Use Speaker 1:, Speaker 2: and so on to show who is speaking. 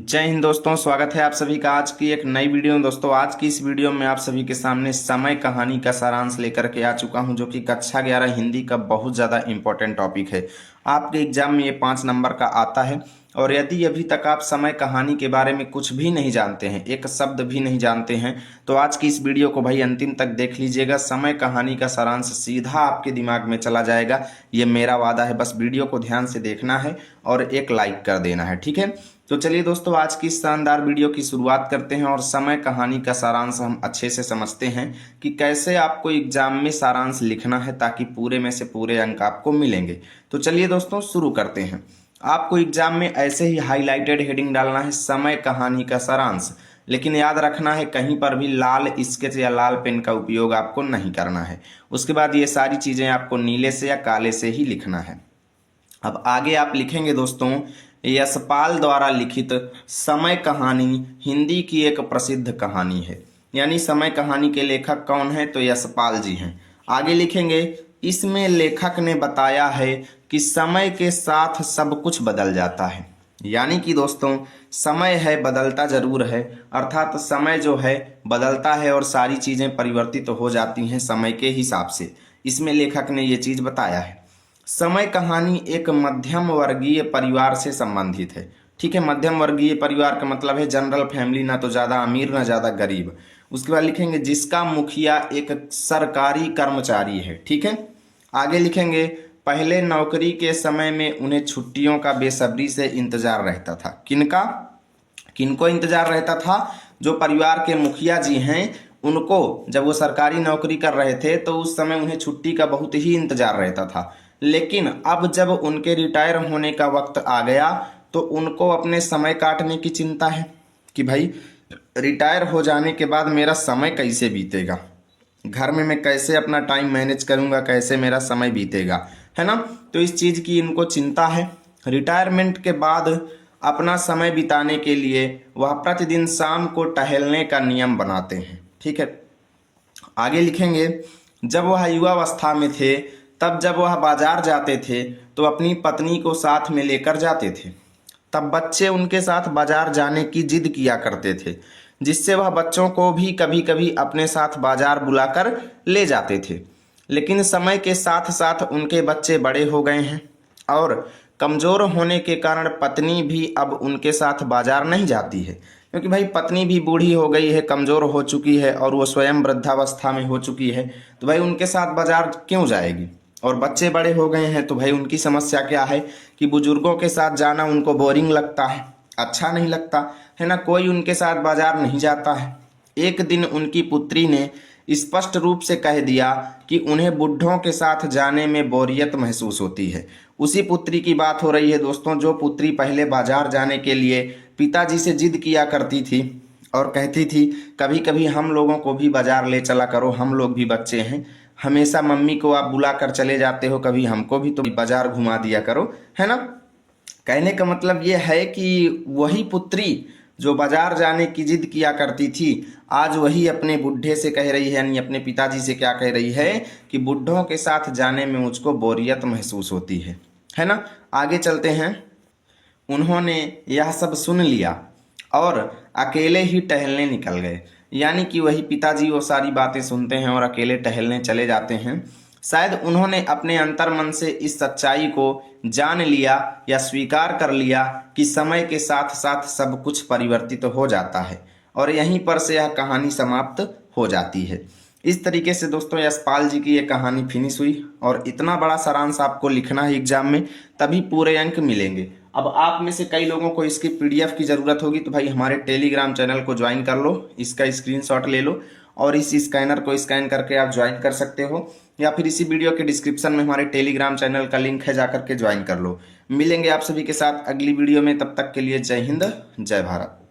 Speaker 1: जय हिंद दोस्तों, स्वागत है आप सभी का आज की एक नई वीडियो में। दोस्तों आज की इस वीडियो में आप सभी के सामने समय कहानी का सारांश लेकर के आ चुका हूं, जो कि कक्षा 11 हिंदी का बहुत ज़्यादा इंपॉर्टेंट टॉपिक है। आपके एग्जाम में ये 5 नंबर का आता है। और यदि अभी तक आप समय कहानी के बारे में कुछ भी नहीं जानते हैं, एक शब्द भी नहीं जानते हैं, तो आज की इस वीडियो को भाई अंतिम तक देख लीजिएगा। समय कहानी का सारांश सीधा आपके दिमाग में चला जाएगा, ये मेरा वादा है। बस वीडियो को ध्यान से देखना है और एक लाइक कर देना है, ठीक है। तो चलिए दोस्तों, आज की शानदार वीडियो की शुरुआत करते हैं और समय कहानी का सारांश हम अच्छे से समझते हैं कि कैसे आपको एग्जाम में सारांश लिखना है ताकि पूरे में से पूरे अंक आपको मिलेंगे। तो चलिए दोस्तों शुरू करते हैं। आपको एग्जाम में ऐसे ही हाईलाइटेड हेडिंग डालना है, समय कहानी का सारांश। लेकिन याद रखना है, कहीं पर भी लाल स्केच या लाल पेन का उपयोग आपको नहीं करना है। उसके बाद ये सारी चीजें आपको नीले से या काले से ही लिखना है। अब आगे आप लिखेंगे दोस्तों, यशपाल द्वारा लिखित समय कहानी हिंदी की एक प्रसिद्ध कहानी है। यानी समय कहानी के लेखक कौन है, तो यशपाल जी हैं। आगे लिखेंगे, इसमें लेखक ने बताया है कि समय के साथ सब कुछ बदल जाता है। यानी कि दोस्तों समय है, बदलता जरूर है, अर्थात समय जो है बदलता है और सारी चीजें परिवर्तित हो जाती हैं समय के हिसाब से। इसमें लेखक ने ये चीज बताया है। समय कहानी एक मध्यम वर्गीय परिवार से संबंधित है। ठीक है, मध्यम वर्गीय परिवार का मतलब है जनरल फैमिली, ना तो ज्यादा अमीर ना ज्यादा गरीब। उसके बाद लिखेंगे, जिसका मुखिया एक सरकारी कर्मचारी है। ठीक है, आगे लिखेंगे, पहले नौकरी के समय में उन्हें छुट्टियों का बेसब्री से इंतजार रहता था। किनका, किनको इंतजार रहता था? जो परिवार के मुखिया जी हैं उनको, जब वो सरकारी नौकरी कर रहे थे तो उस समय उन्हें छुट्टी का बहुत ही इंतजार रहता था। लेकिन अब जब उनके रिटायर होने का वक्त आ गया तो उनको अपने समय काटने की चिंता है कि भाई रिटायर हो जाने के बाद मेरा समय कैसे बीतेगा, घर में मैं कैसे अपना टाइम मैनेज करूंगा, कैसे मेरा समय बीतेगा, है ना। तो इस चीज की इनको चिंता है। रिटायरमेंट के बाद अपना समय बिताने के लिए वह प्रतिदिन शाम को टहलने का नियम बनाते हैं। ठीक है, आगे लिखेंगे, जब वह युवावस्था में थे तब जब वह बाजार जाते थे तो अपनी पत्नी को साथ में लेकर जाते थे। तब बच्चे उनके साथ बाजार जाने की जिद किया करते थे, जिससे वह बच्चों को भी कभी कभी अपने साथ बाजार बुलाकर ले जाते थे। लेकिन समय के साथ साथ उनके बच्चे बड़े हो गए हैं और कमजोर होने के कारण पत्नी भी अब उनके साथ बाजार नहीं जाती है, क्योंकि भाई पत्नी भी बूढ़ी हो गई है, कमजोर हो चुकी है और वो स्वयं वृद्धावस्था में हो चुकी है। तो भाई उनके साथ बाजार क्यों जाएगी? और बच्चे बड़े हो गए हैं तो भाई उनकी समस्या क्या है कि बुजुर्गों के साथ जाना उनको बोरिंग लगता है, अच्छा नहीं लगता है ना, कोई उनके साथ बाजार नहीं जाता है। एक दिन उनकी पुत्री ने स्पष्ट रूप से कह दिया कि उन्हें बुढ़ों के साथ जाने में बोरियत महसूस होती है। उसी पुत्री की बात हो रही है दोस्तों, जो पुत्री पहले बाजार जाने के लिए पिताजी से जिद किया करती थी और कहती थी कभी कभी हम लोगों को भी बाजार ले चला करो, हम लोग भी बच्चे हैं, हमेशा मम्मी को आप बुला कर चले जाते हो, कभी हमको भी तो बाजार घुमा दिया करो, है ना। कहने का मतलब ये है कि वही पुत्री जो बाजार जाने की जिद किया करती थी, आज वही अपने बुढ़े से कह रही है, यानी अपने पिताजी से क्या कह रही है कि बुढ़ों के साथ जाने में मुझको बोरियत महसूस होती है ना। आगे चलते हैं। उन्होंने यह सब सुन लिया और अकेले ही टहलने निकल गए। यानी कि वही पिताजी वो सारी बातें सुनते हैं और अकेले टहलने चले जाते हैं। शायद उन्होंने अपने अंतर्मन से इस सच्चाई को जान लिया या स्वीकार कर लिया कि समय के साथ साथ सब कुछ परिवर्तित हो जाता है, और यहीं पर से यह कहानी समाप्त हो जाती है। इस तरीके से दोस्तों यशपाल जी की ये कहानी फिनिश हुई और इतना बड़ा सारांश आपको लिखना है एग्जाम में, तभी पूरे अंक मिलेंगे। अब आप में से कई लोगों को इसकी पीडीएफ की ज़रूरत होगी, तो भाई हमारे टेलीग्राम चैनल को ज्वाइन कर लो, इसका स्क्रीनशॉट ले लो और इस स्कैनर को स्कैन करके आप ज्वाइन कर सकते हो, या फिर इसी वीडियो के डिस्क्रिप्शन में हमारे टेलीग्राम चैनल का लिंक है, जाकर के ज्वाइन कर लो। मिलेंगे आप सभी के साथ अगली वीडियो में, तब तक के लिए जय हिंद जय भारत।